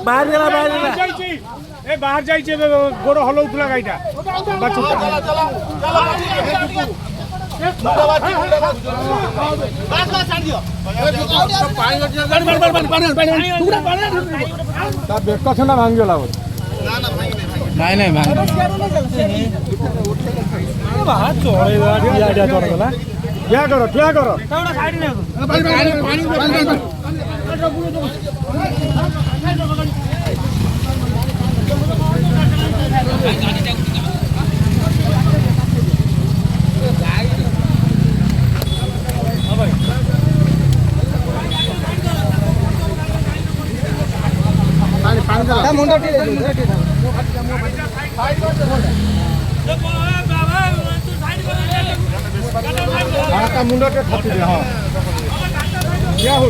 बाहर गला ए बाहर जाइए गोड़ हलौला गाईटा बेक छा भांगला नहीं नहीं भांग क्या करो मुंडा के खाती हाँ क्या हो